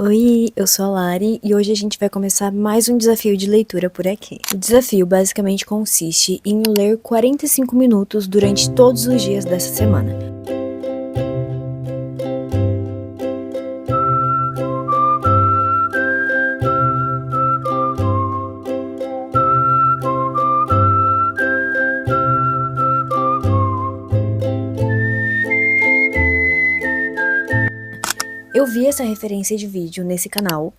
Oi, eu sou a Lari e hoje a gente vai começar mais um desafio de leitura por aqui. O desafio basicamente consiste em ler 45 minutos durante todos os dias dessa semana. Eu vi essa referência de vídeo nesse canal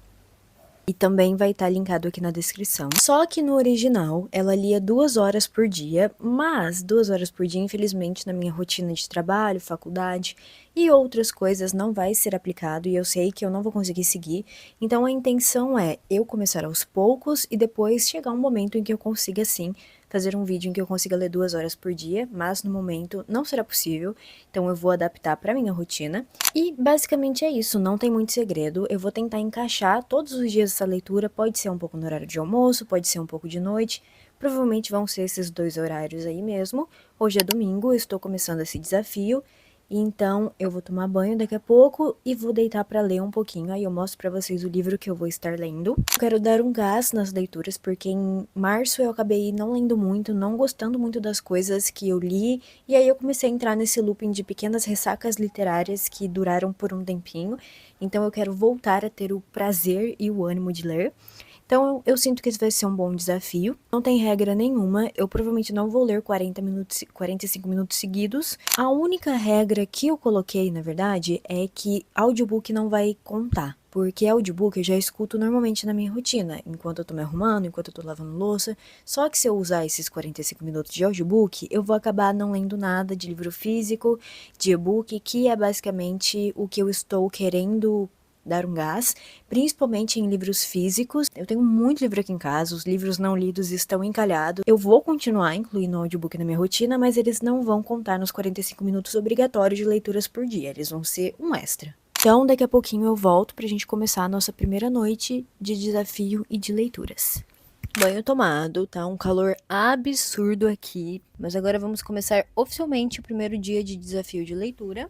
e também vai estar linkado aqui na descrição. Só que no original ela lia 2 horas por dia, mas 2 horas por dia, infelizmente, na minha rotina de trabalho, faculdade e outras coisas não vai ser aplicado e eu sei que eu não vou conseguir seguir. Então a intenção é eu começar aos poucos e depois chegar um momento em que eu consiga sim fazer um vídeo em que eu consiga ler 2 horas por dia, mas no momento não será possível, então eu vou adaptar para minha rotina. E basicamente é isso, não tem muito segredo, eu vou tentar encaixar todos os dias essa leitura, pode ser um pouco no horário de almoço, pode ser um pouco de noite, provavelmente vão ser esses 2 horários aí mesmo. Hoje é domingo, eu estou começando esse desafio, então eu vou tomar banho daqui a pouco e vou deitar para ler um pouquinho, aí eu mostro para vocês o livro que eu vou estar lendo. Eu quero dar um gás nas leituras, porque em março eu acabei não lendo muito, não gostando muito das coisas que eu li, e aí eu comecei a entrar nesse looping de pequenas ressacas literárias que duraram por um tempinho, então eu quero voltar a ter o prazer e o ânimo de ler. Então eu sinto que esse vai ser um bom desafio. Não tem regra nenhuma, eu provavelmente não vou ler 45 minutos seguidos. A única regra que eu coloquei, na verdade, é que audiobook não vai contar. Porque audiobook eu já escuto normalmente na minha rotina, enquanto eu tô me arrumando, enquanto eu tô lavando louça. Só que se eu usar esses 45 minutos de audiobook, eu vou acabar não lendo nada de livro físico, de e-book, que é basicamente o que eu estou querendo dar um gás, principalmente em livros físicos. Eu tenho muito livro aqui em casa, os livros não lidos estão encalhados. Eu vou continuar incluindo o audiobook na minha rotina, mas eles não vão contar nos 45 minutos obrigatórios de leituras por dia, eles vão ser um extra. Então, daqui a pouquinho eu volto pra gente começar a nossa primeira noite de desafio e de leituras. Banho tomado, tá um calor absurdo aqui, mas agora vamos começar oficialmente o primeiro dia de desafio de leitura.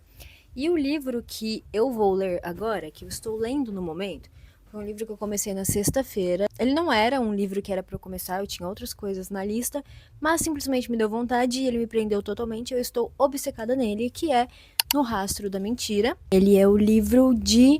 E o livro que eu vou ler agora, que eu estou lendo no momento, foi um livro que eu comecei na sexta-feira. Ele não era um livro que era para eu começar, eu tinha outras coisas na lista, mas simplesmente me deu vontade e ele me prendeu totalmente. Eu estou obcecada nele, que é No Rastro da Mentira. Ele é o livro de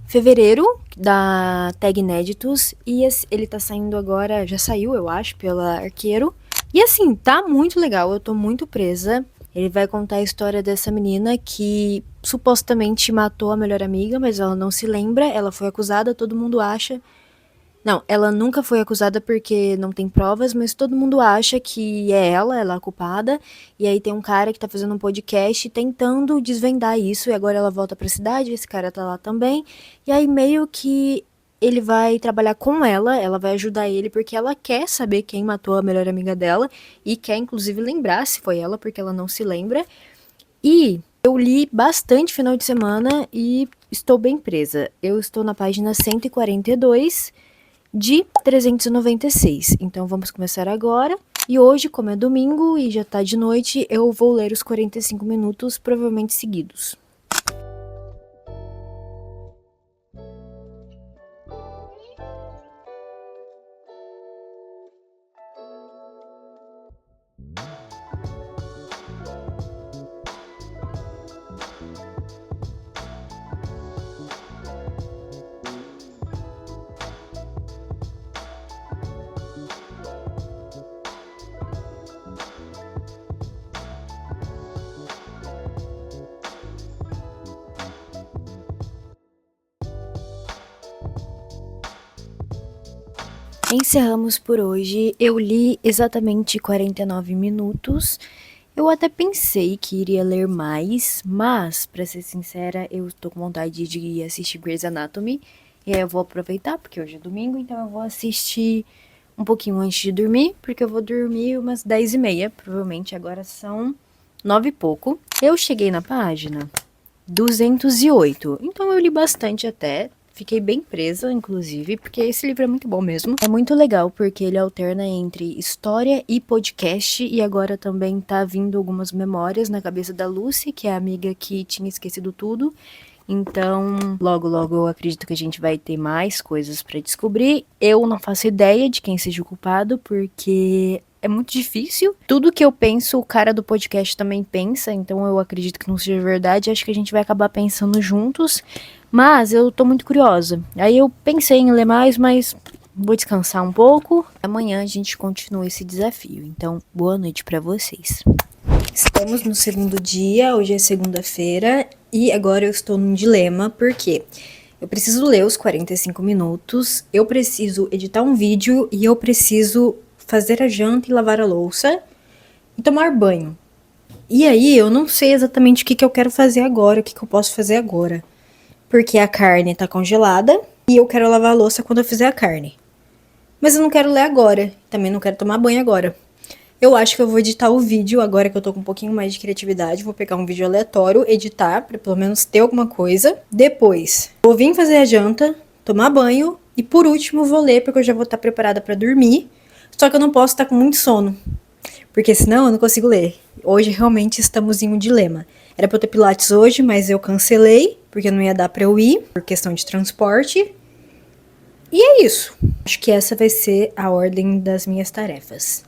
fevereiro da Tag Inéditos e ele tá saindo agora, já saiu, eu acho, pela Arqueiro. E assim, tá muito legal, eu tô muito presa. Ele vai contar a história dessa menina que supostamente matou a melhor amiga, mas ela não se lembra, ela foi acusada, todo mundo acha. Não, ela nunca foi acusada porque não tem provas, mas todo mundo acha que é ela a culpada. E aí tem um cara que tá fazendo um podcast tentando desvendar isso, e agora ela volta pra cidade, esse cara tá lá também. E aí meio que ele vai trabalhar com ela vai ajudar ele porque ela quer saber quem matou a melhor amiga dela e quer inclusive lembrar se foi ela, porque ela não se lembra. E eu li bastante final de semana e estou bem presa. Eu estou na página 142 de 396. Então vamos começar agora. E hoje, como é domingo e já tá de noite, eu vou ler os 45 minutos, provavelmente seguidos. Encerramos por hoje. Eu li exatamente 49 minutos. Eu até pensei que iria ler mais, mas, pra ser sincera, eu tô com vontade de assistir Grey's Anatomy. E aí eu vou aproveitar, porque hoje é domingo, então eu vou assistir um pouquinho antes de dormir, porque eu vou dormir umas 10h30, provavelmente agora são 9 e pouco. Eu cheguei na página 208, então eu li bastante até. Fiquei bem presa, inclusive, porque esse livro é muito bom mesmo. É muito legal, porque ele alterna entre história e podcast, e agora também tá vindo algumas memórias na cabeça da Lucy, que é a amiga que tinha esquecido tudo. Então, logo, logo eu acredito que a gente vai ter mais coisas pra descobrir. Eu não faço ideia de quem seja o culpado, porque é muito difícil. Tudo que eu penso, o cara do podcast também pensa, então eu acredito que não seja verdade. Acho que a gente vai acabar pensando juntos, mas eu tô muito curiosa. Aí eu pensei em ler mais, mas vou descansar um pouco. Amanhã a gente continua esse desafio. Então, boa noite pra vocês. Estamos no segundo dia, hoje é segunda-feira, e agora eu estou num dilema, porque eu preciso ler os 45 minutos, eu preciso editar um vídeo e eu preciso fazer a janta e lavar a louça e tomar banho. E aí eu não sei exatamente o que eu quero fazer agora, o que eu posso fazer agora. Porque a carne tá congelada e eu quero lavar a louça quando eu fizer a carne. Mas eu não quero ler agora, também não quero tomar banho agora. Eu acho que eu vou editar o vídeo, agora que eu tô com um pouquinho mais de criatividade. Vou pegar um vídeo aleatório, editar, pra pelo menos ter alguma coisa. Depois, vou vir fazer a janta, tomar banho. E por último, vou ler, porque eu já vou estar preparada pra dormir. Só que eu não posso estar com muito sono, porque senão eu não consigo ler. Hoje realmente estamos em um dilema. Era pra eu ter pilates hoje, mas eu cancelei, porque não ia dar pra eu ir, por questão de transporte. E é isso. Acho que essa vai ser a ordem das minhas tarefas.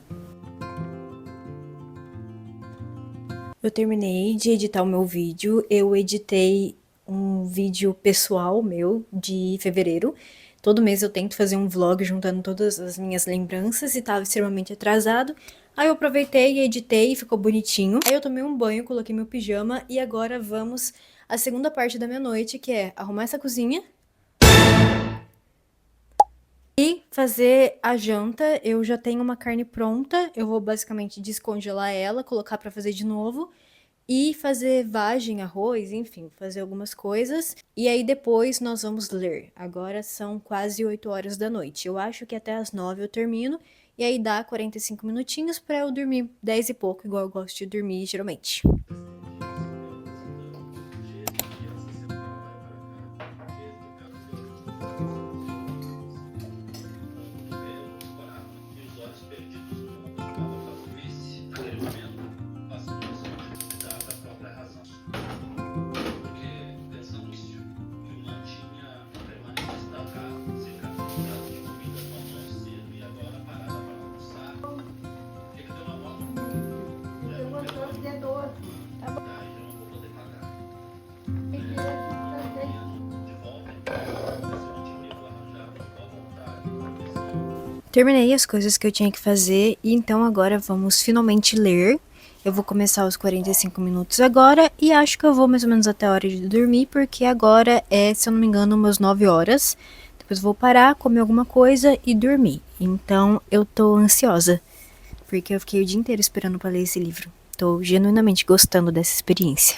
Eu terminei de editar o meu vídeo, eu editei um vídeo pessoal meu de fevereiro. Todo mês eu tento fazer um vlog juntando todas as minhas lembranças e tava extremamente atrasado. Aí eu aproveitei e editei e ficou bonitinho. Aí eu tomei um banho, coloquei meu pijama e agora vamos à segunda parte da minha noite, que é arrumar essa cozinha e fazer a janta. Eu já tenho uma carne pronta, eu vou basicamente descongelar ela, colocar pra fazer de novo e fazer vagem, arroz, enfim, fazer algumas coisas. E aí depois nós vamos ler. Agora são quase 8 horas da noite. Eu acho que até as 9 eu termino e aí dá 45 minutinhos pra eu dormir 10 e pouco, igual eu gosto de dormir geralmente. Terminei as coisas que eu tinha que fazer e então agora vamos finalmente ler. Eu vou começar os 45 minutos agora e acho que eu vou mais ou menos até a hora de dormir, porque agora é, se eu não me engano, umas 9 horas. Depois vou parar, comer alguma coisa e dormir. Então eu tô ansiosa, porque eu fiquei o dia inteiro esperando pra ler esse livro. Tô genuinamente gostando dessa experiência.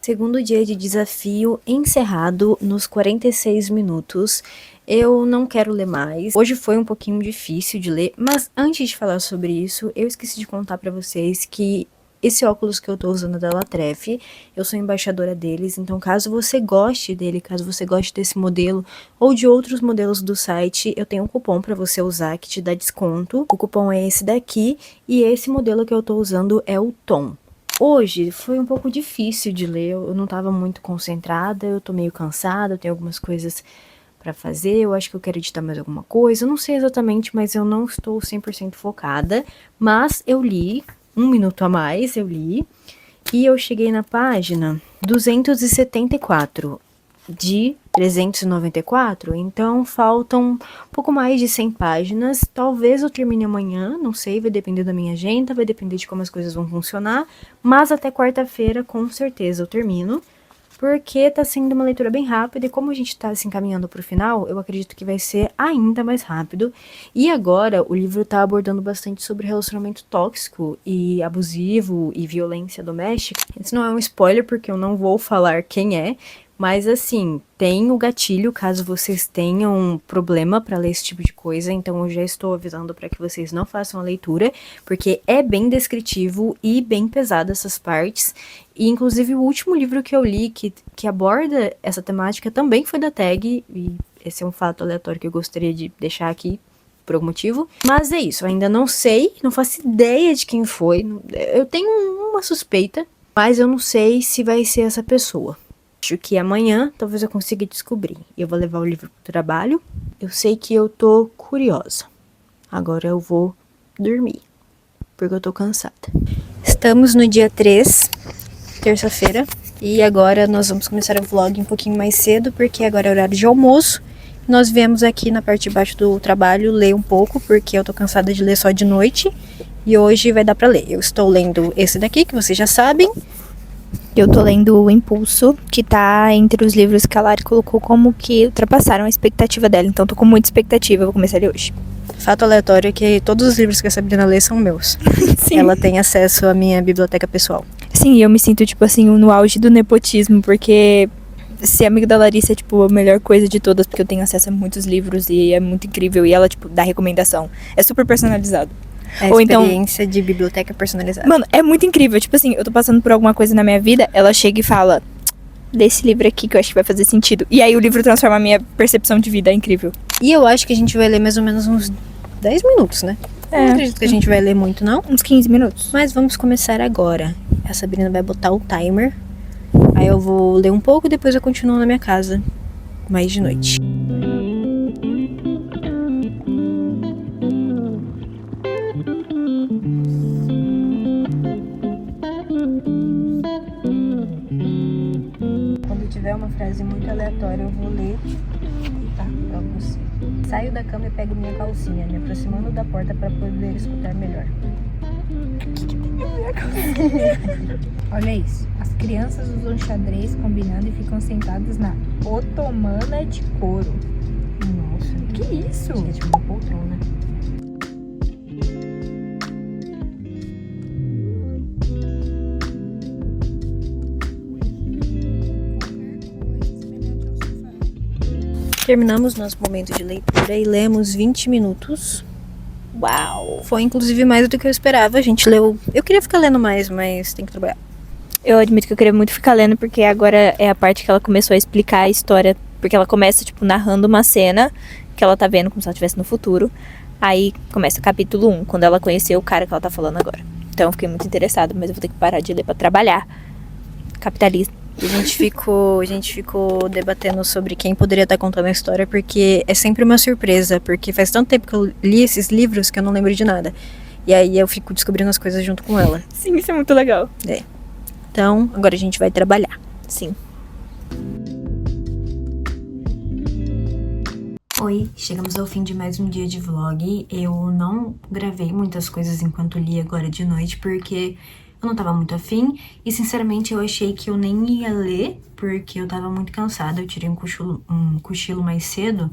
Segundo dia de desafio encerrado nos 46 minutos. Eu não quero ler mais. Hoje foi um pouquinho difícil de ler, mas antes de falar sobre isso, eu esqueci de contar pra vocês que esse óculos que eu tô usando é da Latref, eu sou embaixadora deles, então caso você goste dele, caso você goste desse modelo ou de outros modelos do site, eu tenho um cupom pra você usar que te dá desconto. O cupom é esse daqui e esse modelo que eu tô usando é o Tom. Hoje foi um pouco difícil de ler, eu não tava muito concentrada, eu tô meio cansada, eu tenho algumas coisas pra fazer, eu acho que eu quero editar mais alguma coisa, eu não sei exatamente, mas eu não estou 100% focada, mas eu li, 1 minuto a mais eu li, e eu cheguei na página 274 de 394, então faltam um pouco mais de 100 páginas, talvez eu termine amanhã, não sei, vai depender da minha agenda, vai depender de como as coisas vão funcionar, mas até quarta-feira com certeza eu termino, porque tá sendo uma leitura bem rápida e como a gente tá se encaminhando pro final, eu acredito que vai ser ainda mais rápido. E agora o livro tá abordando bastante sobre relacionamento tóxico e abusivo e violência doméstica. Isso não é um spoiler porque eu não vou falar quem é, Mas assim, tem o gatilho caso vocês tenham problema pra ler esse tipo de coisa, então eu já estou avisando pra que vocês não façam a leitura, porque é bem descritivo e bem pesado essas partes. E inclusive o último livro que eu li que aborda essa temática também foi da Tag, e esse é um fato aleatório que eu gostaria de deixar aqui por algum motivo. Mas é isso, eu ainda não sei, não faço ideia de quem foi. Eu tenho uma suspeita, mas eu não sei se vai ser essa pessoa. Acho que amanhã talvez eu consiga descobrir. Eu vou levar o livro pro trabalho. Eu sei que eu tô curiosa. Agora eu vou dormir, porque eu tô cansada. Estamos no dia 3, terça-feira. E agora nós vamos começar o vlog um pouquinho mais cedo, porque agora é horário de almoço. Nós viemos aqui na parte de baixo do trabalho ler um pouco, porque eu tô cansada de ler só de noite. E hoje vai dar pra ler. Eu estou lendo esse daqui, que vocês já sabem. Eu tô lendo O Impulso, que tá entre os livros que a Lari colocou como que ultrapassaram a expectativa dela. Então tô com muita expectativa, eu vou começar ele hoje. Fato aleatório é que todos os livros que a Sabrina lê são meus. Sim. Ela tem acesso à minha biblioteca pessoal. Sim, eu me sinto, tipo assim, no auge do nepotismo, porque ser amigo da Larissa é, tipo, a melhor coisa de todas, porque eu tenho acesso a muitos livros e é muito incrível. E ela, tipo, dá recomendação. É super personalizado. É a Ou então, experiência de biblioteca personalizada. mano, é muito incrível. Tipo assim, eu tô passando por alguma coisa na minha vida, ela chega e fala: lê esse livro aqui que eu acho que vai fazer sentido. E aí o livro transforma a minha percepção de vida, é incrível. E eu acho que a gente vai ler mais ou menos uns 10 minutos, né? É. Não acredito que a gente vai ler muito, não. Uns 15 minutos. Mas vamos começar agora. A Sabrina vai botar o timer. Aí eu vou ler um pouco e depois eu continuo na minha casa. Mais de noite. Quando tiver uma frase muito aleatória, eu vou ler, tá? Pra você. Saio da cama e pego minha calcinha, me aproximando da porta para poder escutar melhor. Olha isso. As crianças usam xadrez combinando e ficam sentadas na otomana de couro. Nossa, Que isso? é tipo uma poltrona. Terminamos nosso momento de leitura e lemos 20 minutos. Uau! Foi inclusive mais do que eu esperava. A gente leu. Eu queria ficar lendo mais, mas tem que trabalhar. Eu admito que eu queria muito ficar lendo, porque agora é a parte que ela começou a explicar a história. Porque ela começa, tipo, narrando uma cena que ela tá vendo como se ela estivesse no futuro. Aí começa o capítulo 1, quando ela conheceu o cara que ela tá falando agora. Então eu fiquei muito interessada, mas eu vou ter que parar de ler pra trabalhar. Capitalista. A gente ficou debatendo sobre quem poderia estar contando a história, porque é sempre uma surpresa, porque faz tanto tempo que eu li esses livros que eu não lembro de nada. E aí eu fico descobrindo as coisas junto com ela. Sim, isso é muito legal. Então, agora a gente vai trabalhar. Sim. Oi, chegamos ao fim de mais um dia de vlog. Eu não gravei muitas coisas enquanto li agora de noite, porque eu não tava muito afim. E sinceramente eu achei que eu nem ia ler, porque eu tava muito cansada. Eu tirei um cochilo mais cedo.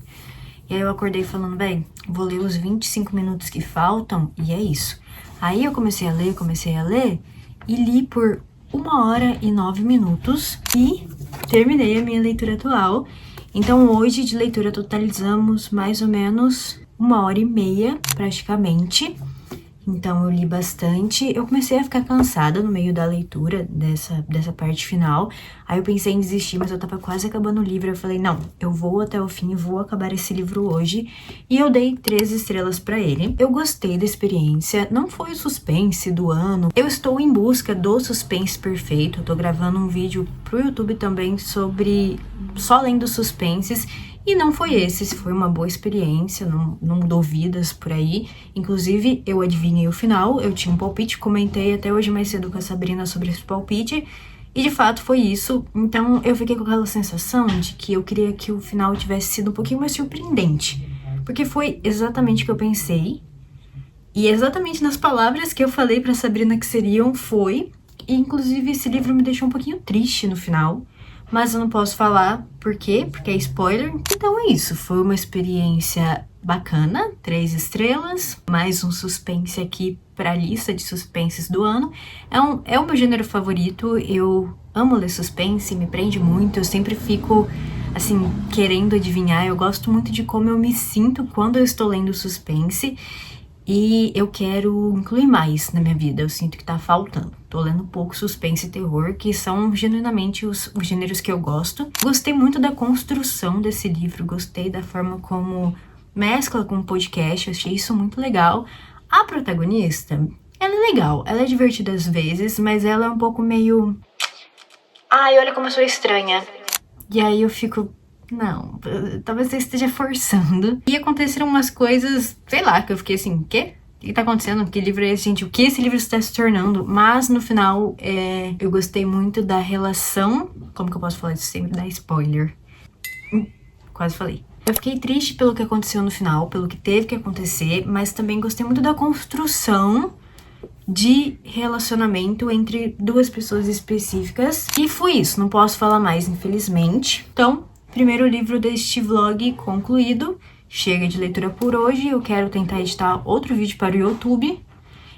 E aí eu acordei falando, véi, vou ler os 25 minutos que faltam, e é isso. Aí eu comecei a ler, e li por 1h09 e terminei a minha leitura atual. Então hoje de leitura totalizamos mais ou menos 1h30 praticamente. Então eu li bastante. Eu comecei a ficar cansada no meio da leitura dessa parte final. Aí eu pensei em desistir, mas eu tava quase acabando o livro. Eu falei, não, eu vou até o fim, vou acabar esse livro hoje. E eu dei 3 estrelas pra ele. Eu gostei da experiência, não foi o suspense do ano. Eu estou em busca do suspense perfeito. Eu tô gravando um vídeo pro YouTube também sobre só lendo suspenses. E não foi esse, foi uma boa experiência, não dou vidas por aí. Inclusive, eu adivinhei o final, eu tinha um palpite, comentei até hoje mais cedo com a Sabrina sobre esse palpite. E de fato foi isso, então eu fiquei com aquela sensação de que eu queria que o final tivesse sido um pouquinho mais surpreendente. Porque foi exatamente o que eu pensei, e exatamente nas palavras que eu falei pra Sabrina que seriam, foi. E inclusive esse livro me deixou um pouquinho triste no final. mas eu não posso falar por quê, porque é spoiler. Então é isso, foi uma experiência bacana, 3 estrelas, mais um suspense aqui pra lista de suspenses do ano. É o meu gênero favorito, eu amo ler suspense, me prende muito, eu sempre fico, assim, querendo adivinhar, eu gosto muito de como eu me sinto quando eu estou lendo suspense. E eu quero incluir mais na minha vida, eu sinto que tá faltando. Tô lendo pouco suspense e terror, que são genuinamente os gêneros que eu gosto. Gostei muito da construção desse livro, gostei da forma como mescla com o podcast, eu achei isso muito legal. A protagonista, ela é legal, ela é divertida às vezes, mas ela é um pouco meio... Ai, olha como eu sou estranha. E aí eu fico... Não, talvez você esteja forçando. E aconteceram umas coisas, sei lá, que eu fiquei assim, quê? O que tá acontecendo? Que livro é esse, gente? O que esse livro está se tornando? Mas, no final, eu gostei muito da relação... Como que eu posso falar isso sem dar spoiler? Quase falei. Eu fiquei triste pelo que aconteceu no final, pelo que teve que acontecer, mas também gostei muito da construção de relacionamento entre duas pessoas específicas. E foi isso, não posso falar mais, infelizmente. Então... Primeiro livro deste vlog concluído. Chega de leitura por hoje. Eu quero tentar editar outro vídeo para o YouTube.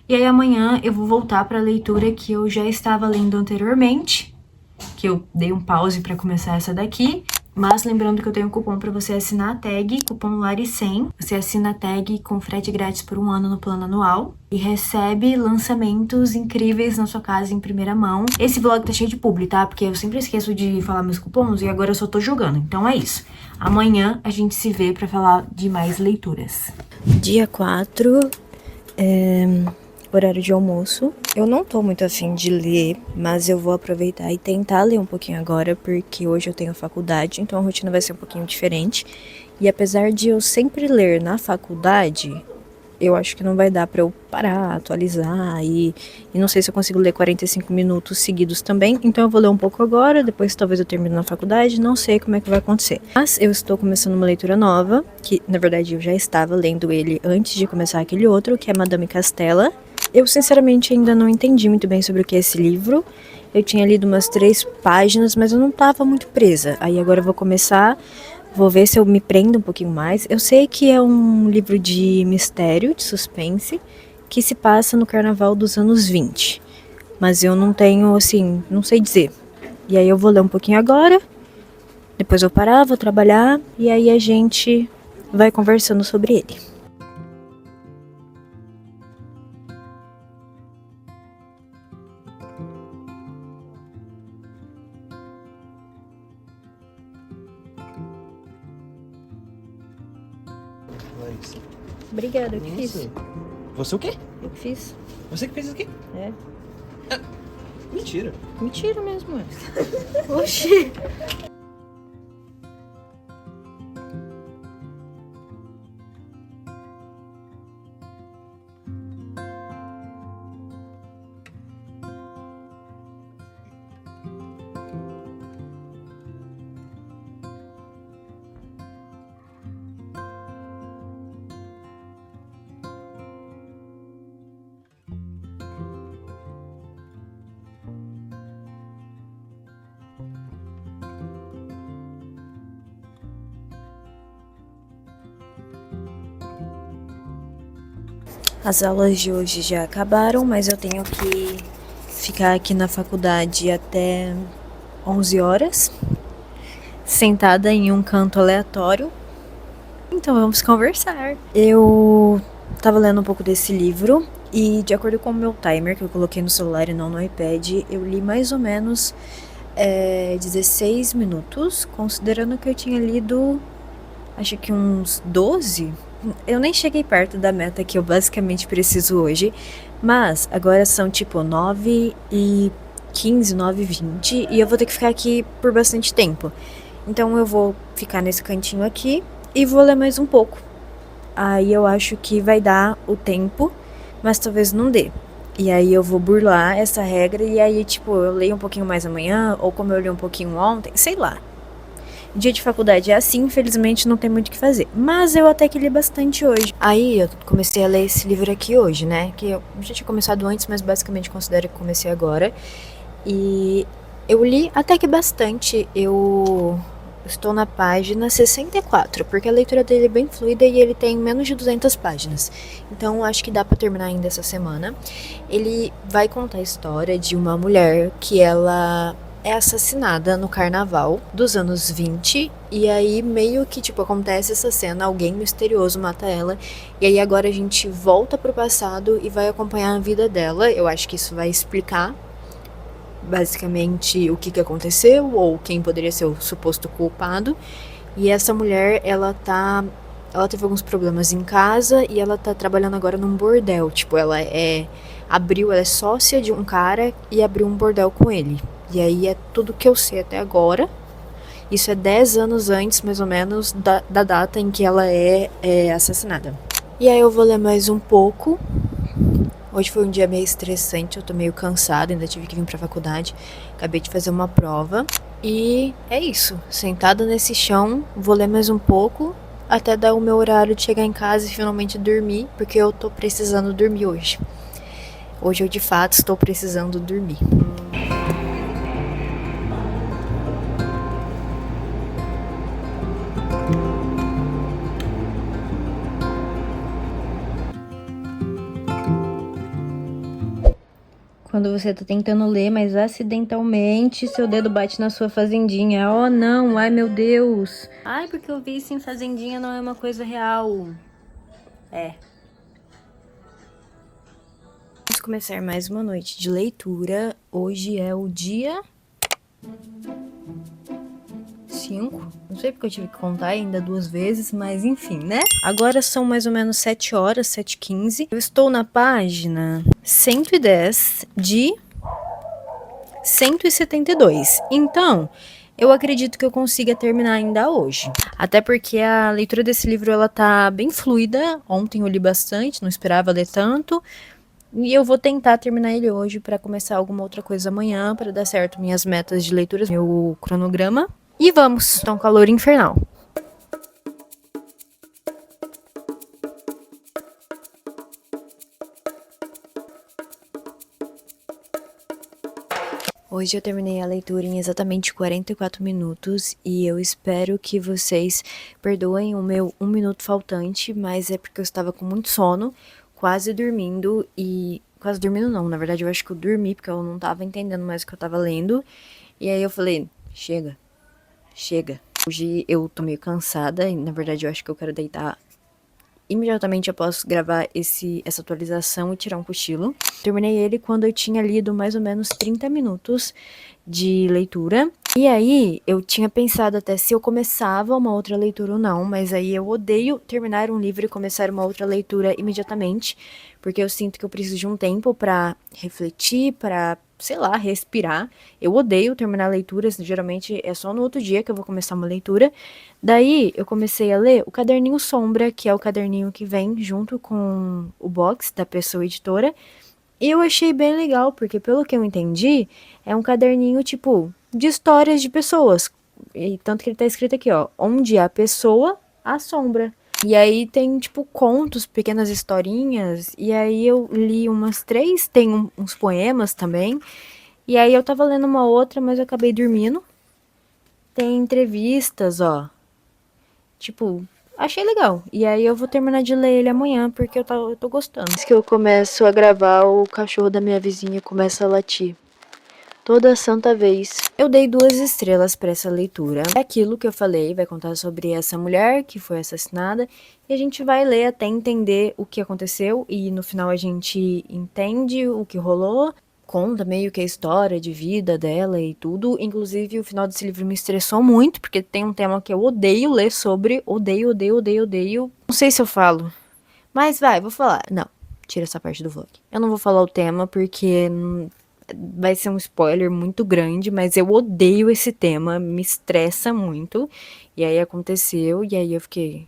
E aí amanhã eu vou voltar para a leitura que eu já estava lendo anteriormente. Que eu dei um pause para começar essa daqui. Mas lembrando que eu tenho um cupom para você assinar a tag, cupom LARI100. Você assina a tag com frete grátis por 1 ano no plano anual. E recebe lançamentos incríveis na sua casa em primeira mão. Esse vlog tá cheio de publi, tá? Porque eu sempre esqueço de falar meus cupons e agora eu só tô jogando. Então é isso. Amanhã a gente se vê pra falar de mais leituras. Dia 4, horário de almoço. Eu não tô muito afim de ler, mas eu vou aproveitar e tentar ler um pouquinho agora, porque hoje eu tenho faculdade, então a rotina vai ser um pouquinho diferente. E apesar de eu sempre ler na faculdade, eu acho que não vai dar pra eu parar, atualizar e não sei se eu consigo ler 45 minutos seguidos também. Então eu vou ler um pouco agora, depois talvez eu termine na faculdade, não sei como é que vai acontecer. Mas eu estou começando uma leitura nova, que na verdade eu já estava lendo ele antes de começar aquele outro, que é Madame Castella. Eu sinceramente ainda não entendi muito bem sobre o que é esse livro. Eu tinha lido umas 3 páginas, mas eu não estava muito presa. Aí agora eu vou começar... Vou ver se eu me prendo um pouquinho mais. Eu sei que é um livro de mistério, de suspense, que se passa no carnaval dos anos 20. Mas eu não tenho, assim, não sei dizer. E aí eu vou ler um pouquinho agora, depois eu parar, vou trabalhar, e aí a gente vai conversando sobre ele. Obrigada, eu que fiz. Você o quê? Eu que fiz. Você que fez isso aqui? É. Mentira. Mentira mesmo. Oxi. As aulas de hoje já acabaram, mas eu tenho que ficar aqui na faculdade até 11 horas, sentada em um canto aleatório. Então vamos conversar. Eu tava lendo um pouco desse livro e, de acordo com o meu timer que eu coloquei no celular e não no iPad, eu li mais ou menos 16 minutos, considerando que eu tinha lido acho que uns 12. Eu nem cheguei perto da meta que eu basicamente preciso hoje, mas agora são tipo 9h15, 9h20 e eu vou ter que ficar aqui por bastante tempo. Então eu vou ficar nesse cantinho aqui e vou ler mais um pouco. Aí eu acho que vai dar o tempo, mas talvez não dê. E aí eu vou burlar essa regra e aí tipo eu leio um pouquinho mais amanhã, ou como eu li um pouquinho ontem, sei lá. Dia de faculdade é assim, infelizmente não tem muito o que fazer. Mas eu até que li bastante hoje. Aí eu comecei a ler esse livro aqui hoje, né? Que eu já tinha começado antes, mas basicamente considero que comecei agora. E Eu li até que bastante, eu estou na página 64, porque a leitura dele é bem fluida e ele tem menos de 200 páginas. Então acho que dá pra terminar ainda essa semana. Ele vai contar a história de uma mulher que ela é assassinada no carnaval dos anos 20, e aí meio que tipo acontece essa cena, alguém misterioso mata ela, e aí agora a gente volta pro passado e vai acompanhar a vida dela. Eu acho que isso vai explicar basicamente o que aconteceu ou quem poderia ser o suposto culpado. E essa mulher, ela teve alguns problemas em casa e ela tá trabalhando agora num bordel. Tipo, ela é sócia de um cara e abriu um bordel com ele. E aí é tudo que eu sei até agora. Isso é 10 anos antes, mais ou menos, da data em que ela é assassinada. E aí eu vou ler mais um pouco. Hoje foi um dia meio estressante, eu tô meio cansada, ainda tive que vir pra faculdade. Acabei de fazer uma prova. E é isso. Sentada nesse chão, vou ler mais um pouco até dar o meu horário de chegar em casa e finalmente dormir, porque eu tô precisando dormir hoje. Hoje eu de fato estou precisando dormir. Quando você tá tentando ler, mas acidentalmente seu dedo bate na sua fazendinha. Oh, não, ai meu Deus. Ai, porque eu vi isso em fazendinha, não é uma coisa real. É. Vamos começar mais uma noite de leitura. Hoje é o dia 5. Não sei porque eu tive que contar ainda 2 vezes, mas enfim, né? Agora são mais ou menos 7 horas, 7h15. Eu estou na página 110 de 172. Então, eu acredito que eu consiga terminar ainda hoje. Até porque a leitura desse livro, ela tá bem fluida. Ontem eu li bastante, não esperava ler tanto. E eu vou tentar terminar ele hoje para começar alguma outra coisa amanhã, para dar certo minhas metas de leitura, meu cronograma. E vamos, tá um calor infernal. Hoje eu terminei a leitura em exatamente 44 minutos e eu espero que vocês perdoem o meu 1 minuto faltante, mas é porque eu estava com muito sono, quase dormindo e... Quase dormindo não, na verdade eu acho que eu dormi porque eu não estava entendendo mais o que eu estava lendo. E aí eu falei, chega. Hoje eu tô meio cansada e na verdade eu acho que eu quero deitar imediatamente após gravar essa atualização e tirar um cochilo. Terminei ele quando eu tinha lido mais ou menos 30 minutos de leitura. E aí, eu tinha pensado até se eu começava uma outra leitura ou não, mas aí eu odeio terminar um livro e começar uma outra leitura imediatamente, porque eu sinto que eu preciso de um tempo pra refletir, pra, sei lá, respirar. Eu odeio terminar leituras, geralmente é só no outro dia que eu vou começar uma leitura. Daí, eu comecei a ler o Caderninho Sombra, que é o caderninho que vem junto com o box da Pessoa Editora. E eu achei bem legal, porque pelo que eu entendi, é um caderninho, tipo, de histórias de pessoas. E tanto que ele tá escrito aqui, ó, onde a pessoa, a sombra. E aí tem, tipo, contos, pequenas historinhas, e aí eu li umas 3, tem uns poemas também. E aí eu tava lendo uma outra, mas eu acabei dormindo. Tem entrevistas, ó. Tipo, achei legal. E aí eu vou terminar de ler ele amanhã, porque eu tô gostando. Antes que eu começo a gravar, o cachorro da minha vizinha começa a latir. Toda santa vez. Eu dei 2 estrelas pra essa leitura. É aquilo que eu falei, vai contar sobre essa mulher que foi assassinada. E a gente vai ler até entender o que aconteceu. E no final a gente entende o que rolou. Conta meio que a história de vida dela e tudo. Inclusive, o final desse livro me estressou muito, porque tem um tema que eu odeio ler sobre. Odeio. Não sei se eu falo. Mas vou falar. Não, tira essa parte do vlog. Eu não vou falar o tema, porque vai ser um spoiler muito grande, mas eu odeio esse tema, me estressa muito. E aí aconteceu, e aí eu fiquei...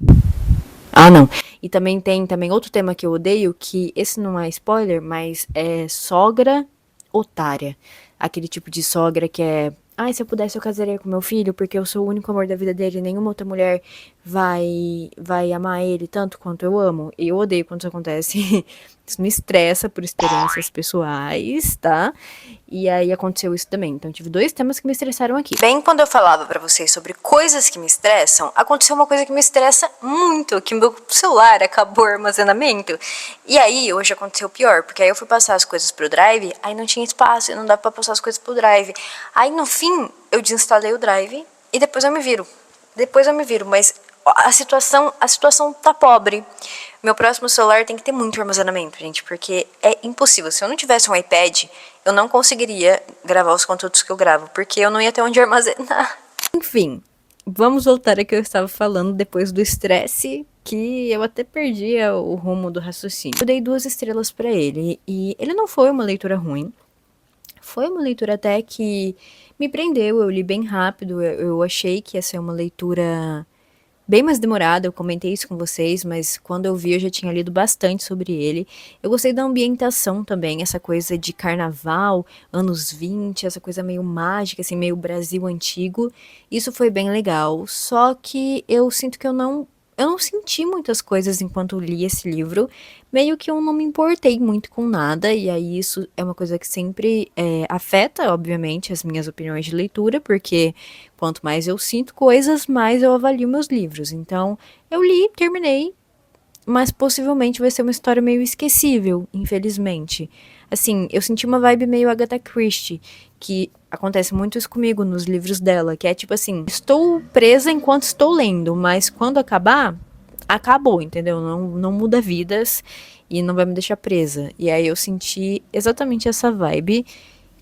Ah, não. E também tem outro tema que eu odeio, que esse não é spoiler, mas é sogra otária. Aquele tipo de sogra que é... Ai, se eu pudesse eu casaria com meu filho, porque eu sou o único amor da vida dele, nenhuma outra mulher vai amar ele tanto quanto eu amo. E eu odeio quando isso acontece. Isso me estressa por experiências pessoais, tá? E aí aconteceu isso também. Então tive 2 temas que me estressaram aqui. Bem, quando eu falava pra vocês sobre coisas que me estressam, aconteceu uma coisa que me estressa muito, que meu celular acabou o armazenamento. E aí hoje aconteceu o pior, porque aí eu fui passar as coisas pro Drive, aí não tinha espaço, e não dava pra passar as coisas pro Drive. Aí no fim eu desinstalei o Drive e depois eu me viro. Mas a situação tá pobre. Meu próximo celular tem que ter muito armazenamento, gente, porque é impossível. Se eu não tivesse um iPad, eu não conseguiria gravar os conteúdos que eu gravo, porque eu não ia ter onde armazenar. Enfim, vamos voltar ao que eu estava falando depois do estresse, que eu até perdi o rumo do raciocínio. Eu dei 2 estrelas pra ele, e ele não foi uma leitura ruim. Foi uma leitura até que me prendeu, eu li bem rápido, eu achei que ia ser uma leitura bem mais demorada, eu comentei isso com vocês, mas quando eu vi eu já tinha lido bastante sobre ele. Eu gostei da ambientação também, essa coisa de carnaval, anos 20, essa coisa meio mágica, assim, meio Brasil antigo. Isso foi bem legal, só que eu sinto que eu não senti muitas coisas enquanto li esse livro, meio que eu não me importei muito com nada, e aí isso é uma coisa que sempre afeta, obviamente, as minhas opiniões de leitura, porque quanto mais eu sinto coisas, mais eu avalio meus livros. Então, eu li, terminei, mas possivelmente vai ser uma história meio esquecível, infelizmente. Assim, eu senti uma vibe meio Agatha Christie, que acontece muito isso comigo nos livros dela, que é tipo assim, estou presa enquanto estou lendo, mas quando acabar, acabou, entendeu? Não muda vidas e não vai me deixar presa. E aí eu senti exatamente essa vibe.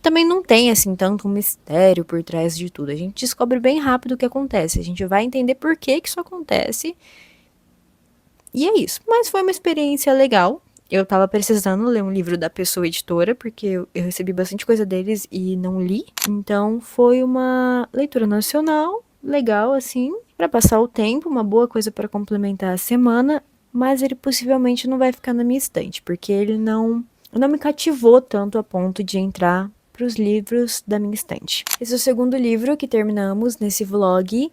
Também não tem, assim, tanto um mistério por trás de tudo. A gente descobre bem rápido o que acontece. A gente vai entender por que isso acontece. E é isso. Mas foi uma experiência legal. Eu tava precisando ler um livro da Pessoa Editora, porque eu recebi bastante coisa deles e não li. Então foi uma leitura nacional, legal, assim, pra passar o tempo, uma boa coisa pra complementar a semana. Mas ele possivelmente não vai ficar na minha estante, porque ele não me cativou tanto a ponto de entrar pros livros da minha estante. Esse é o segundo livro que terminamos nesse vlog.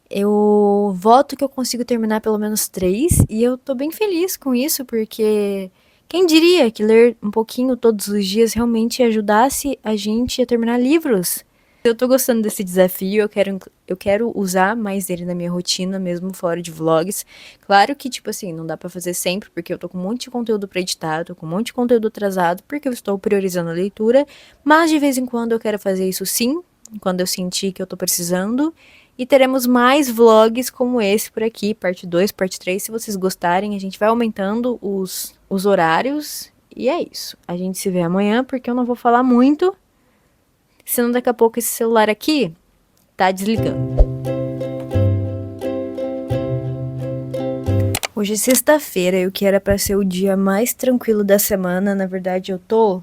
Eu voto que eu consigo terminar pelo menos 3, e eu tô bem feliz com isso, porque quem diria que ler um pouquinho todos os dias realmente ajudasse a gente a terminar livros? Eu tô gostando desse desafio, eu quero usar mais ele na minha rotina, mesmo fora de vlogs. Claro que, tipo assim, não dá pra fazer sempre, porque eu tô com um monte de conteúdo pra editar, tô com um monte de conteúdo atrasado, porque eu estou priorizando a leitura, mas de vez em quando eu quero fazer isso sim, quando eu sentir que eu tô precisando. E teremos mais vlogs como esse por aqui, parte 2, parte 3, se vocês gostarem, a gente vai aumentando os horários, e é isso. A gente se vê amanhã, porque eu não vou falar muito, senão daqui a pouco esse celular aqui tá desligando. Hoje é sexta-feira e o que era pra ser o dia mais tranquilo da semana, na verdade eu tô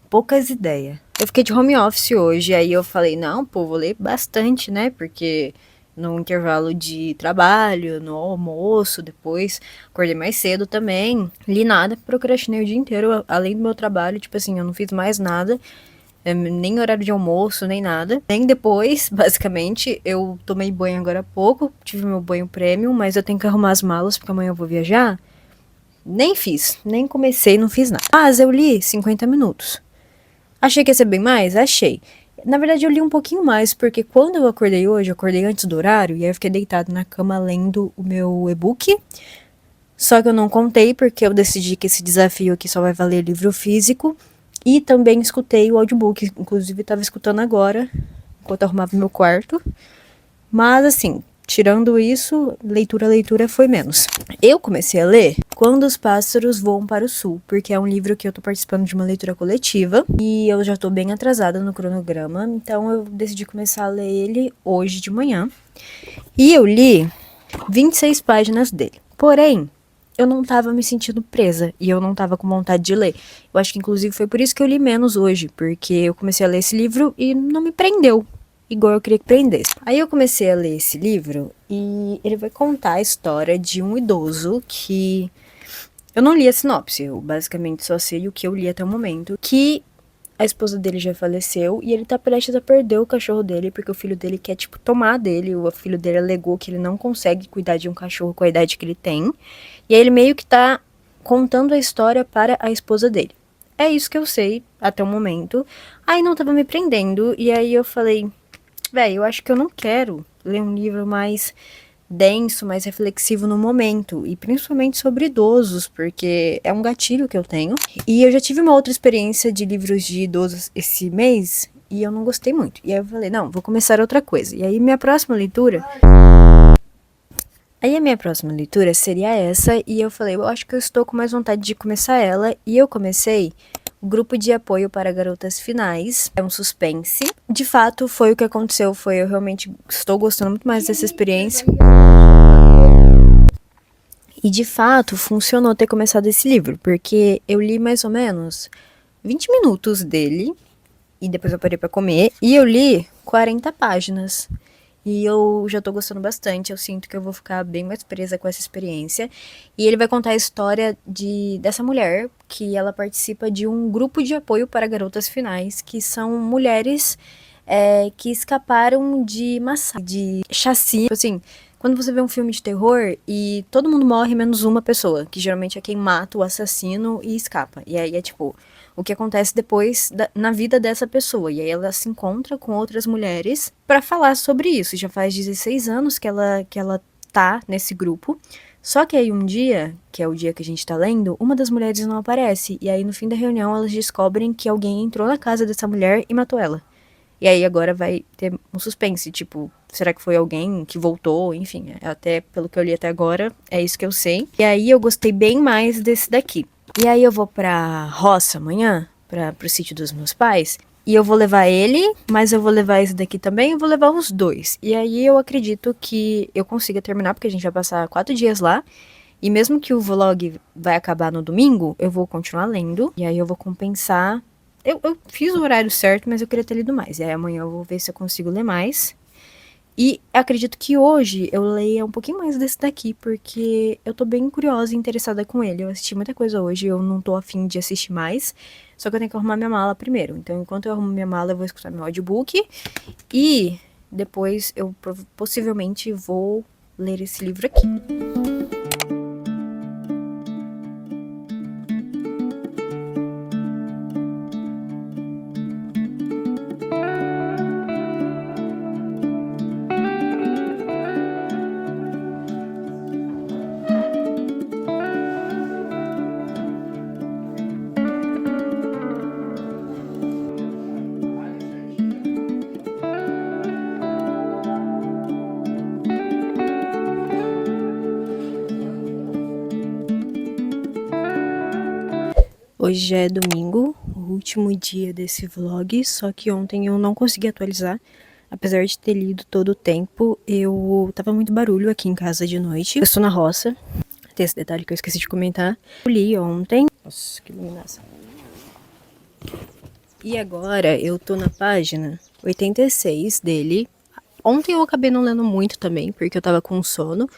poucas ideias. Eu fiquei de home office hoje, aí eu falei, não, pô, vou ler bastante, né, porque no intervalo de trabalho, no almoço, depois acordei mais cedo também, li nada, procrastinei o dia inteiro, além do meu trabalho, tipo assim, eu não fiz mais nada, nem horário de almoço, nem nada. Nem depois, basicamente, eu tomei banho agora há pouco, tive meu banho premium, mas eu tenho que arrumar as malas porque amanhã eu vou viajar. Nem fiz, nem comecei, não fiz nada. Mas eu li 50 minutos. Achei que ia ser bem mais? Achei. Na verdade, eu li um pouquinho mais, porque quando eu acordei hoje, eu acordei antes do horário, e aí eu fiquei deitado na cama lendo o meu e-book. Só que eu não contei, porque eu decidi que esse desafio aqui só vai valer livro físico. E também escutei o audiobook, inclusive estava escutando agora, enquanto arrumava meu quarto. Mas assim, tirando isso, leitura foi menos. Eu comecei a ler Quando os Pássaros Voam para o Sul, porque é um livro que eu tô participando de uma leitura coletiva, e eu já tô bem atrasada no cronograma, então eu decidi começar a ler ele hoje de manhã. E eu li 26 páginas dele. Porém, eu não tava me sentindo presa e eu não tava com vontade de ler. Eu acho que inclusive foi por isso que eu li menos hoje, porque eu comecei a ler esse livro e não me prendeu, igual eu queria que prendesse. Aí eu comecei a ler esse livro e ele vai contar a história de um idoso que... Eu não li a sinopse, eu basicamente só sei o que eu li até o momento, que A esposa dele já faleceu e ele tá prestes a perder o cachorro dele, porque o filho dele quer, tipo, tomar dele. O filho dele alegou que ele não consegue cuidar de um cachorro com a idade que ele tem. E aí ele meio que tá contando a história para a esposa dele. É isso que eu sei até o momento. Aí não tava me prendendo, e aí eu falei, véi, eu acho que eu não quero ler um livro mais denso, mais reflexivo no momento, e principalmente sobre idosos, porque é um gatilho que eu tenho. E eu já tive uma outra experiência de livros de idosos esse mês, e eu não gostei muito. E aí eu falei, não, vou começar outra coisa. E aí minha próxima leitura... Aí a minha próxima leitura seria essa, e eu falei, eu acho que eu estou com mais vontade de começar ela, e eu comecei o Grupo de Apoio para Garotas Finais. É um suspense. De fato, foi o que aconteceu, eu realmente estou gostando muito mais dessa experiência. E de fato, funcionou ter começado esse livro, porque eu li mais ou menos 20 minutos dele, e depois eu parei pra comer, e eu li 40 páginas. E eu já tô gostando bastante, eu sinto que eu vou ficar bem mais presa com essa experiência. E ele vai contar a história dessa mulher, que ela participa de um grupo de apoio para garotas finais, que são mulheres que escaparam de chacina. Assim, quando você vê um filme de terror e todo mundo morre menos uma pessoa, que geralmente é quem mata o assassino e escapa. E aí é tipo... o que acontece depois na vida dessa pessoa. E aí ela se encontra com outras mulheres pra falar sobre isso. Já faz 16 anos que ela tá nesse grupo. Só que aí um dia, que é o dia que a gente tá lendo, uma das mulheres não aparece. E aí no fim da reunião elas descobrem que alguém entrou na casa dessa mulher e matou ela. E aí agora vai ter um suspense, tipo, será que foi alguém que voltou? Enfim, até pelo que eu li até agora, é isso que eu sei. E aí eu gostei bem mais desse daqui. E aí eu vou pra roça amanhã, pro sítio dos meus pais, e eu vou levar ele, mas eu vou levar esse daqui também, eu vou levar os dois. E aí eu acredito que eu consiga terminar, porque a gente vai passar 4 dias lá, e mesmo que o vlog vai acabar no domingo, eu vou continuar lendo, e aí eu vou compensar. Eu fiz o horário certo, mas eu queria ter lido mais, e aí amanhã eu vou ver se eu consigo ler mais. E acredito que hoje eu leia um pouquinho mais desse daqui, porque eu tô bem curiosa e interessada com ele. Eu assisti muita coisa hoje, eu não tô afim de assistir mais, só que eu tenho que arrumar minha mala primeiro. Então, enquanto eu arrumo minha mala, eu vou escutar meu audiobook, e depois eu possivelmente vou ler esse livro aqui. Hoje já é domingo, o último dia desse vlog, só que ontem eu não consegui atualizar. Apesar de ter lido todo o tempo, tava muito barulho aqui em casa de noite. Eu estou na roça, tem esse detalhe que eu esqueci de comentar. Eu li ontem. Nossa, que iluminação. E agora eu tô na página 86 dele. Ontem eu acabei não lendo muito também, porque eu tava com sono.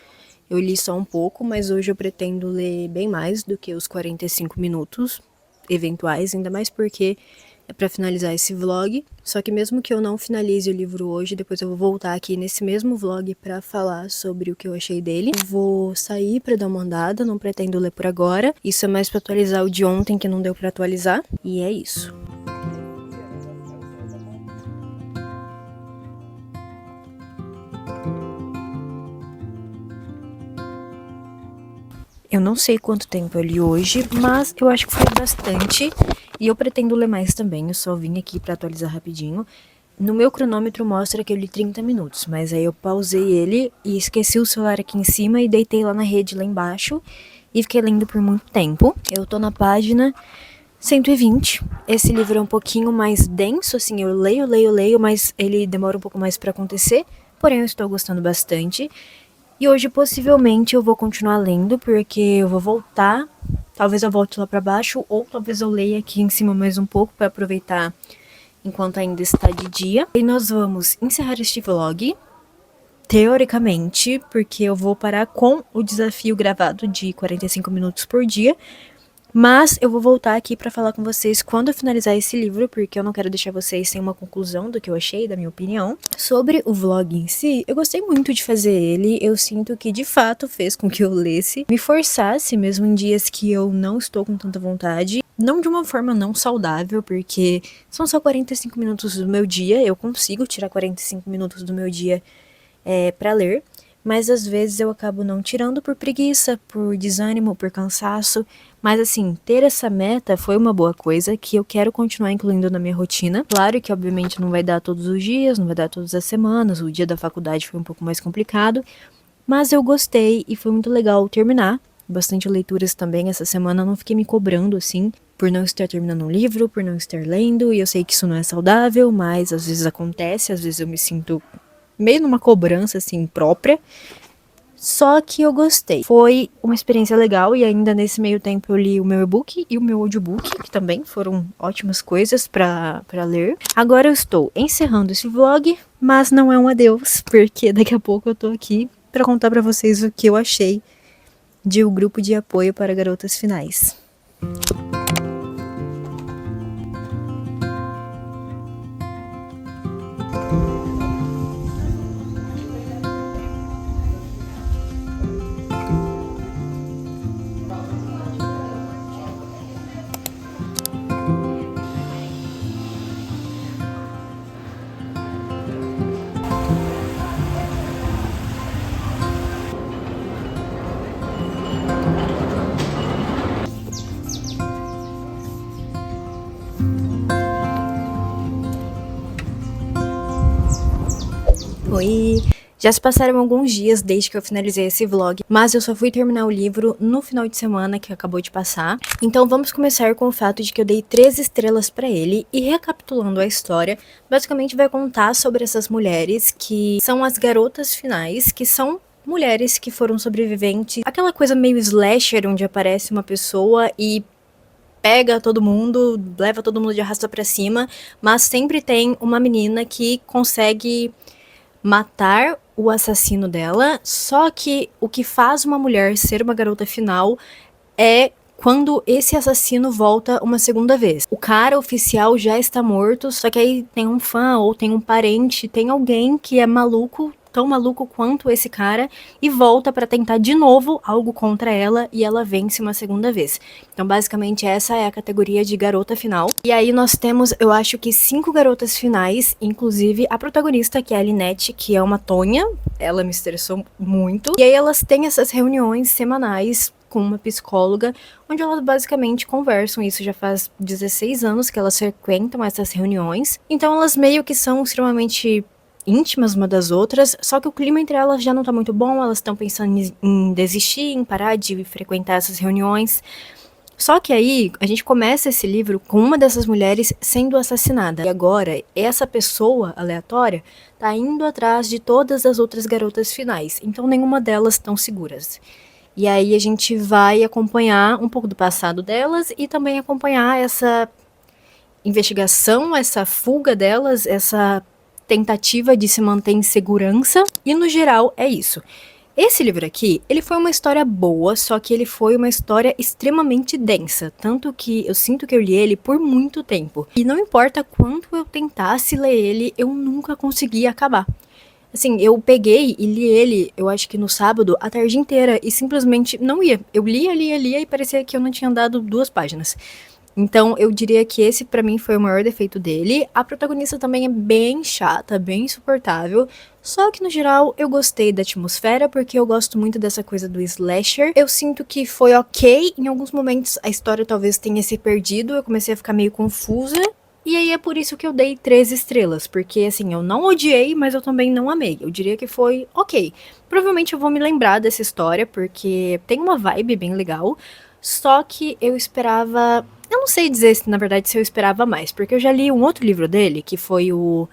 Eu li só um pouco, mas hoje eu pretendo ler bem mais do que os 45 minutos eventuais, ainda mais porque é pra finalizar esse vlog. Só que mesmo que eu não finalize o livro hoje, depois eu vou voltar aqui nesse mesmo vlog pra falar sobre o que eu achei dele. Eu vou sair pra dar uma andada, não pretendo ler por agora. Isso é mais pra atualizar o de ontem, que não deu pra atualizar. E é isso. Eu não sei quanto tempo eu li hoje, mas eu acho que foi bastante. E eu pretendo ler mais também, eu só vim aqui pra atualizar rapidinho. No meu cronômetro mostra que eu li 30 minutos, mas aí eu pausei ele e esqueci o celular aqui em cima e deitei lá na rede lá embaixo. E fiquei lendo por muito tempo. Eu tô na página 120. Esse livro é um pouquinho mais denso, assim, eu leio, mas ele demora um pouco mais pra acontecer. Porém, eu estou gostando bastante. E hoje, possivelmente, eu vou continuar lendo, porque eu vou voltar. Talvez eu volte lá pra baixo, ou talvez eu leia aqui em cima mais um pouco pra aproveitar enquanto ainda está de dia. E nós vamos encerrar este vlog, teoricamente, porque eu vou parar com o desafio gravado de 45 minutos por dia. Mas eu vou voltar aqui pra falar com vocês quando eu finalizar esse livro, porque eu não quero deixar vocês sem uma conclusão do que eu achei, da minha opinião. Sobre o vlog em si, eu gostei muito de fazer ele, eu sinto que de fato fez com que eu lesse, me forçasse mesmo em dias que eu não estou com tanta vontade. Não de uma forma não saudável, porque são só 45 minutos do meu dia, eu consigo tirar 45 minutos do meu dia pra ler, mas às vezes eu acabo não tirando por preguiça, por desânimo, por cansaço. Mas assim, ter essa meta foi uma boa coisa que eu quero continuar incluindo na minha rotina. Claro que obviamente não vai dar todos os dias, não vai dar todas as semanas, o dia da faculdade foi um pouco mais complicado, mas eu gostei e foi muito legal terminar. Bastante leituras também essa semana, eu não fiquei me cobrando assim, por não estar terminando um livro, por não estar lendo, e eu sei que isso não é saudável, mas às vezes acontece, às vezes eu me sinto meio numa cobrança assim própria. Só que eu gostei. Foi uma experiência legal e ainda nesse meio tempo eu li o meu e-book e o meu audiobook, que também foram ótimas coisas pra ler. Agora eu estou encerrando esse vlog, mas não é um adeus, porque daqui a pouco eu tô aqui pra contar pra vocês o que eu achei de O Grupo de Apoio para Garotas Finais. Oi! Já se passaram alguns dias desde que eu finalizei esse vlog, mas eu só fui terminar o livro no final de semana que acabou de passar. Então vamos começar com o fato de que eu dei 3 estrelas pra ele, e recapitulando a história, basicamente vai contar sobre essas mulheres que são as garotas finais, que são mulheres que foram sobreviventes, aquela coisa meio slasher, onde aparece uma pessoa e pega todo mundo, leva todo mundo de arrasta pra cima, mas sempre tem uma menina que consegue matar o assassino dela. Só que o que faz uma mulher ser uma garota final é quando esse assassino volta uma segunda vez. O cara oficial já está morto, só que aí tem um fã ou tem um parente, tem alguém que é maluco, tão maluco quanto esse cara, e volta pra tentar de novo algo contra ela, e ela vence uma segunda vez. Então basicamente essa é a categoria de garota final. E aí nós temos, eu acho que 5 garotas finais, inclusive a protagonista, que é a Linette, que é uma tonha, ela me estressou muito. E aí elas têm essas reuniões semanais com uma psicóloga, onde elas basicamente conversam. Isso já faz 16 anos que elas frequentam essas reuniões, então elas meio que são extremamente íntimas uma das outras, só que o clima entre elas já não tá muito bom, elas estão pensando em desistir, em parar de frequentar essas reuniões. Só que aí, a gente começa esse livro com uma dessas mulheres sendo assassinada. E agora, essa pessoa aleatória tá indo atrás de todas as outras garotas finais, então nenhuma delas estão seguras. E aí a gente vai acompanhar um pouco do passado delas e também acompanhar essa investigação, essa fuga delas, essa tentativa de se manter em segurança. E no geral é isso. Esse livro aqui, ele foi uma história boa, só que ele foi uma história extremamente densa, tanto que eu sinto que eu li ele por muito tempo. E não importa quanto eu tentasse ler ele, eu nunca conseguia acabar. Assim, eu peguei e li ele, eu acho que no sábado, a tarde inteira, e simplesmente não ia. Eu lia e parecia que eu não tinha andado 2 páginas. Então, eu diria que esse pra mim foi o maior defeito dele. A protagonista também é bem chata, bem insuportável. Só que, no geral, eu gostei da atmosfera, porque eu gosto muito dessa coisa do slasher. Eu sinto que foi ok. Em alguns momentos, a história talvez tenha se perdido. Eu comecei a ficar meio confusa. E aí é por isso que eu dei 3 estrelas, porque assim, eu não odiei, mas eu também não amei. Eu diria que foi ok. Provavelmente eu vou me lembrar dessa história, porque tem uma vibe bem legal, só que eu esperava... Eu não sei dizer, na verdade, se eu esperava mais, porque eu já li um outro livro dele, que foi o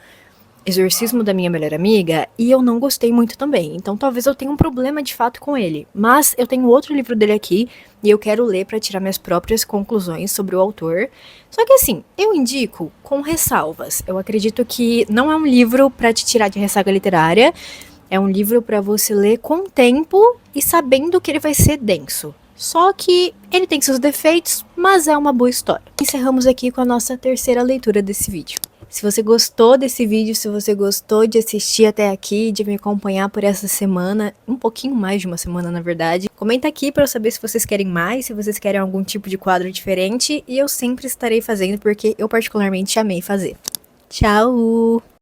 Exorcismo da Minha Melhor Amiga, e eu não gostei muito também. Então talvez eu tenha um problema de fato com ele. Mas eu tenho outro livro dele aqui, e eu quero ler pra tirar minhas próprias conclusões sobre o autor. Só que assim, eu indico com ressalvas. Eu acredito que não é um livro pra te tirar de ressaca literária. É um livro pra você ler com tempo e sabendo que ele vai ser denso. Só que ele tem seus defeitos, mas é uma boa história. Encerramos aqui com a nossa terceira leitura desse vídeo. Se você gostou desse vídeo, se você gostou de assistir até aqui, de me acompanhar por essa semana, um pouquinho mais de uma semana na verdade, comenta aqui para eu saber se vocês querem mais, se vocês querem algum tipo de quadro diferente, e eu sempre estarei fazendo porque eu particularmente amei fazer. Tchau!